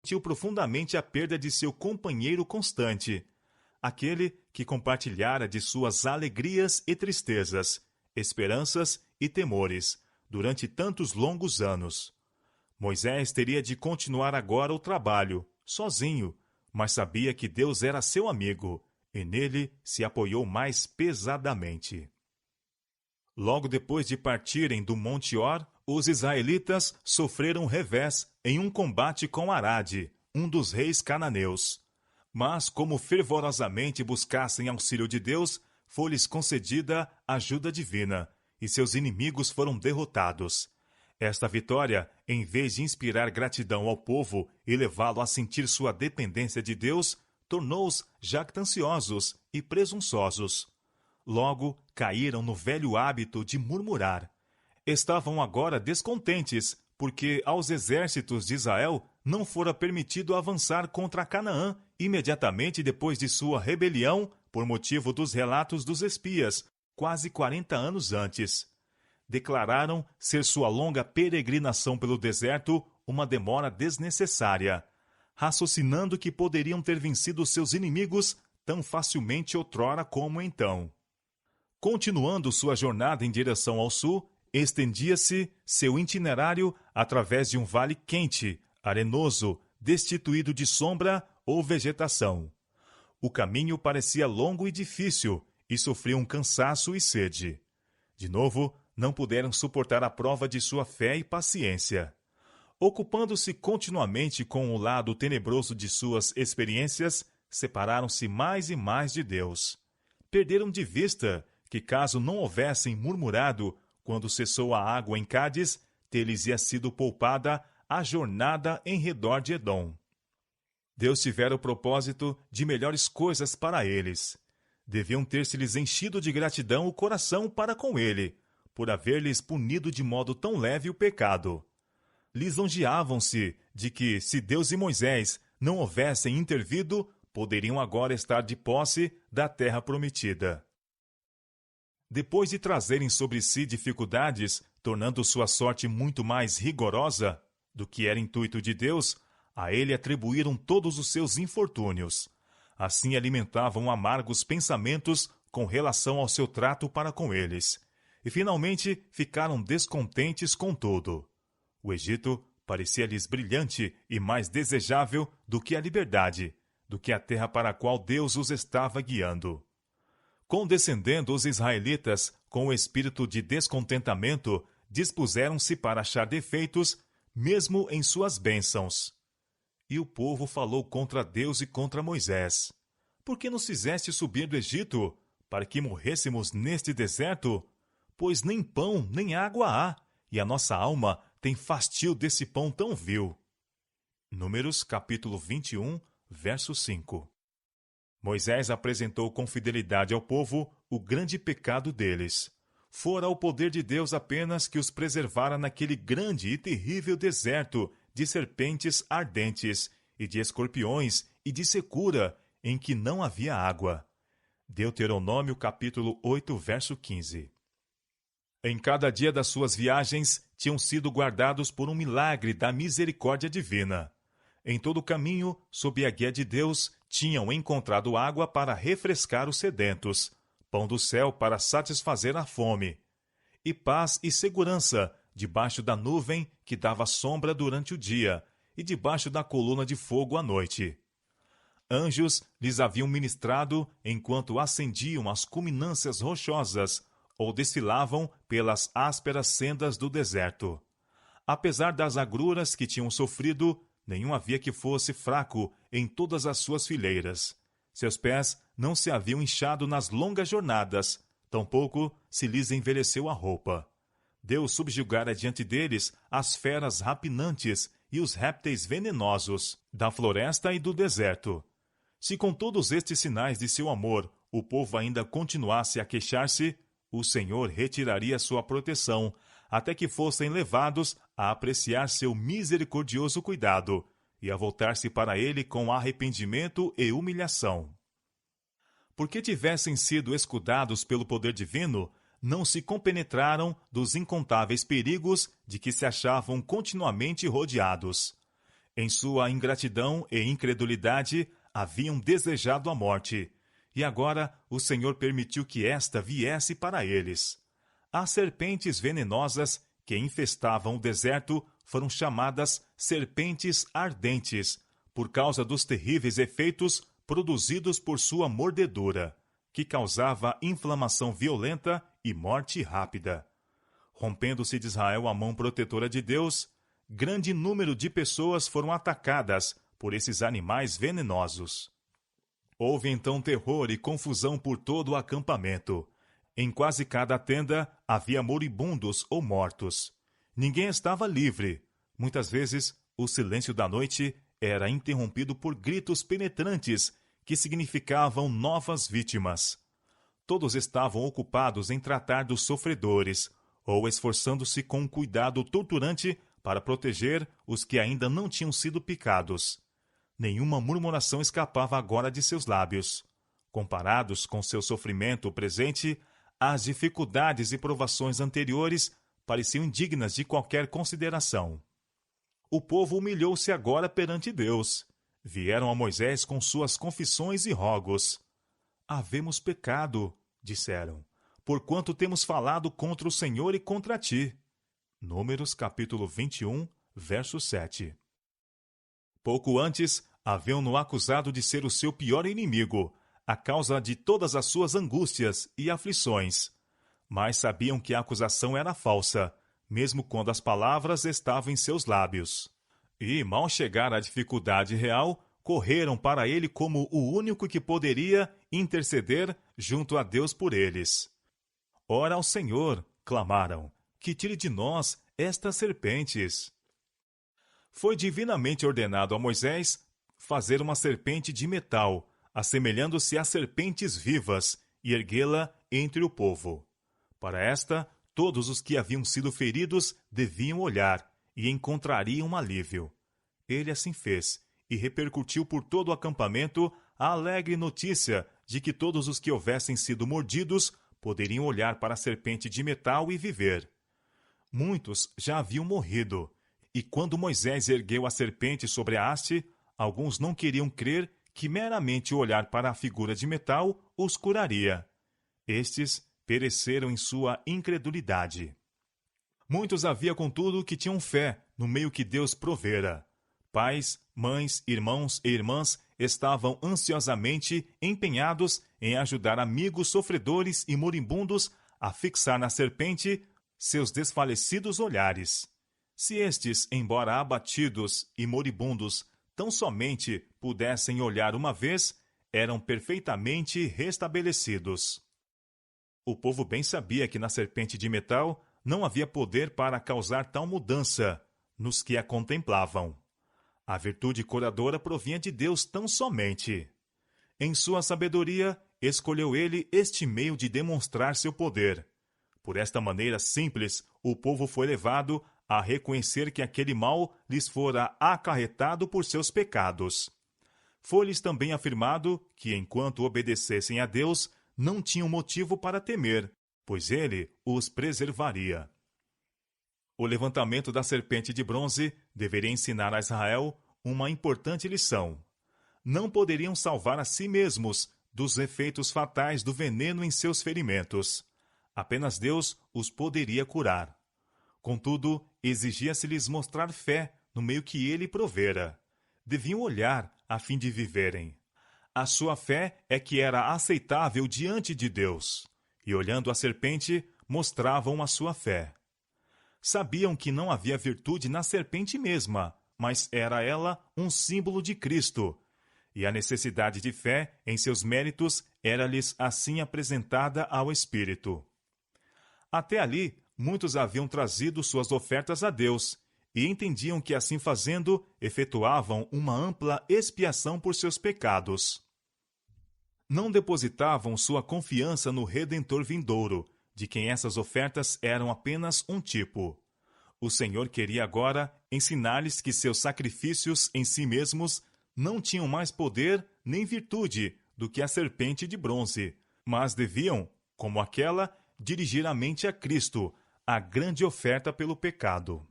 sentiu profundamente a perda de seu companheiro constante, aquele que compartilhara de suas alegrias e tristezas, esperanças e temores, durante tantos longos anos. Moisés teria de continuar agora o trabalho, sozinho, mas sabia que Deus era seu amigo, e nele se apoiou mais pesadamente. Logo depois de partirem do Monte Or, os israelitas sofreram revés em um combate com Arade, um dos reis cananeus. Mas, como fervorosamente buscassem auxílio de Deus, foi-lhes concedida ajuda divina, e seus inimigos foram derrotados. Esta vitória, em vez de inspirar gratidão ao povo e levá-lo a sentir sua dependência de Deus, tornou-os jactanciosos e presunçosos. Logo, caíram no velho hábito de murmurar. Estavam agora descontentes, porque aos exércitos de Israel não fora permitido avançar contra Canaã imediatamente depois de sua rebelião, por motivo dos relatos dos espias, quase 40 anos antes. Declararam ser sua longa peregrinação pelo deserto uma demora desnecessária, raciocinando que poderiam ter vencido seus inimigos tão facilmente outrora como então. Continuando sua jornada em direção ao sul, estendia-se seu itinerário através de um vale quente, arenoso, destituído de sombra ou vegetação. O caminho parecia longo e difícil, e sofriam cansaço e sede. De novo, não puderam suportar a prova de sua fé e paciência. Ocupando-se continuamente com o lado tenebroso de suas experiências, separaram-se mais e mais de Deus. Perderam de vista que, caso não houvessem murmurado quando cessou a água em Cádiz, ter-lhes-ia sido poupada a jornada em redor de Edom. Deus tivera o propósito de melhores coisas para eles. Deviam ter-se-lhes enchido de gratidão o coração para com ele, por haver-lhes punido de modo tão leve o pecado. Lisonjeavam-se de que, se Deus e Moisés não houvessem intervido, poderiam agora estar de posse da terra prometida. Depois de trazerem sobre si dificuldades, tornando sua sorte muito mais rigorosa do que era intuito de Deus, a ele atribuíram todos os seus infortúnios. Assim alimentavam amargos pensamentos com relação ao seu trato para com eles. E finalmente ficaram descontentes com tudo. O Egito parecia-lhes brilhante e mais desejável do que a liberdade, do que a terra para a qual Deus os estava guiando. Condescendendo os israelitas com o espírito de descontentamento, dispuseram-se para achar defeitos, mesmo em suas bênçãos. E o povo falou contra Deus e contra Moisés. Por que nos fizeste subir do Egito, para que morrêssemos neste deserto? Pois nem pão nem água há, e a nossa alma tem fastio desse pão tão vil. Números capítulo 21, verso 5. Moisés apresentou com fidelidade ao povo o grande pecado deles. Fora o poder de Deus apenas que os preservara naquele grande e terrível deserto de serpentes ardentes, e de escorpiões, e de secura, em que não havia água. Deuteronômio capítulo 8, verso 15. Em cada dia das suas viagens, tinham sido guardados por um milagre da misericórdia divina. Em todo o caminho, sob a guia de Deus, tinham encontrado água para refrescar os sedentos, pão do céu para satisfazer a fome, e paz e segurança debaixo da nuvem que dava sombra durante o dia, e debaixo da coluna de fogo à noite. Anjos lhes haviam ministrado enquanto ascendiam as culminâncias rochosas, ou desfilavam pelas ásperas sendas do deserto. Apesar das agruras que tinham sofrido, nenhum havia que fosse fraco em todas as suas fileiras. Seus pés não se haviam inchado nas longas jornadas, tampouco se lhes envelheceu a roupa. Deus subjugara diante deles as feras rapinantes e os répteis venenosos da floresta e do deserto. Se com todos estes sinais de seu amor o povo ainda continuasse a queixar-se, o Senhor retiraria sua proteção, até que fossem levados a apreciar seu misericordioso cuidado e a voltar-se para ele com arrependimento e humilhação. Porque tivessem sido escudados pelo poder divino, não se compenetraram dos incontáveis perigos de que se achavam continuamente rodeados. Em sua ingratidão e incredulidade, haviam desejado a morte, e agora o Senhor permitiu que esta viesse para eles. As serpentes venenosas que infestavam o deserto foram chamadas serpentes ardentes, por causa dos terríveis efeitos produzidos por sua mordedura, que causava inflamação violenta e morte rápida. Rompendo-se de Israel a mão protetora de Deus, grande número de pessoas foram atacadas por esses animais venenosos. Houve então terror e confusão por todo o acampamento. Em quase cada tenda havia moribundos ou mortos. Ninguém estava livre. Muitas vezes, o silêncio da noite era interrompido por gritos penetrantes que significavam novas vítimas. Todos estavam ocupados em tratar dos sofredores, ou esforçando-se com um cuidado torturante para proteger os que ainda não tinham sido picados. Nenhuma murmuração escapava agora de seus lábios. Comparados com seu sofrimento presente, as dificuldades e provações anteriores pareciam indignas de qualquer consideração. O povo humilhou-se agora perante Deus. Vieram a Moisés com suas confissões e rogos. Havemos pecado, disseram, porquanto temos falado contra o Senhor e contra ti. Números capítulo 21, verso 7. Pouco antes, haviam-no acusado de ser o seu pior inimigo, a causa de todas as suas angústias e aflições. Mas sabiam que a acusação era falsa, mesmo quando as palavras estavam em seus lábios. E, mal chegar à dificuldade real, correram para ele como o único que poderia interceder junto a Deus por eles. Ora ao Senhor, clamaram, que tire de nós estas serpentes. Foi divinamente ordenado a Moisés fazer uma serpente de metal, assemelhando-se a serpentes vivas, e erguê-la entre o povo. Para esta, todos os que haviam sido feridos deviam olhar, e encontrariam alívio. Ele assim fez, e repercutiu por todo o acampamento a alegre notícia de que todos os que houvessem sido mordidos poderiam olhar para a serpente de metal e viver. Muitos já haviam morrido, e quando Moisés ergueu a serpente sobre a haste, alguns não queriam crer que meramente olhar para a figura de metal os curaria. Estes pereceram em sua incredulidade. Muitos havia, contudo, que tinham fé no meio que Deus provera. Pais, mães, irmãos e irmãs estavam ansiosamente empenhados em ajudar amigos sofredores e moribundos a fixar na serpente seus desfalecidos olhares. Se estes, embora abatidos e moribundos, tão somente pudessem olhar uma vez, eram perfeitamente restabelecidos. O povo bem sabia que na serpente de metal não havia poder para causar tal mudança nos que a contemplavam. A virtude curadora provinha de Deus tão somente. Em sua sabedoria, escolheu ele este meio de demonstrar seu poder. Por esta maneira simples, o povo foi levado a reconhecer que aquele mal lhes fora acarretado por seus pecados. Foi-lhes também afirmado que, enquanto obedecessem a Deus, não tinham motivo para temer, pois ele os preservaria. O levantamento da serpente de bronze deveria ensinar a Israel uma importante lição. Não poderiam salvar a si mesmos dos efeitos fatais do veneno em seus ferimentos. Apenas Deus os poderia curar. Contudo, exigia-se-lhes mostrar fé no meio que ele provera. Deviam olhar a fim de viverem. A sua fé é que era aceitável diante de Deus. E olhando a serpente, mostravam a sua fé. Sabiam que não havia virtude na serpente mesma, mas era ela um símbolo de Cristo. E a necessidade de fé em seus méritos era-lhes assim apresentada ao Espírito. Até ali, muitos haviam trazido suas ofertas a Deus, e entendiam que, assim fazendo, efetuavam uma ampla expiação por seus pecados. Não depositavam sua confiança no Redentor vindouro, de quem essas ofertas eram apenas um tipo. O Senhor queria agora ensinar-lhes que seus sacrifícios em si mesmos não tinham mais poder nem virtude do que a serpente de bronze, mas deviam, como aquela, dirigir a mente a Cristo, a grande oferta pelo pecado.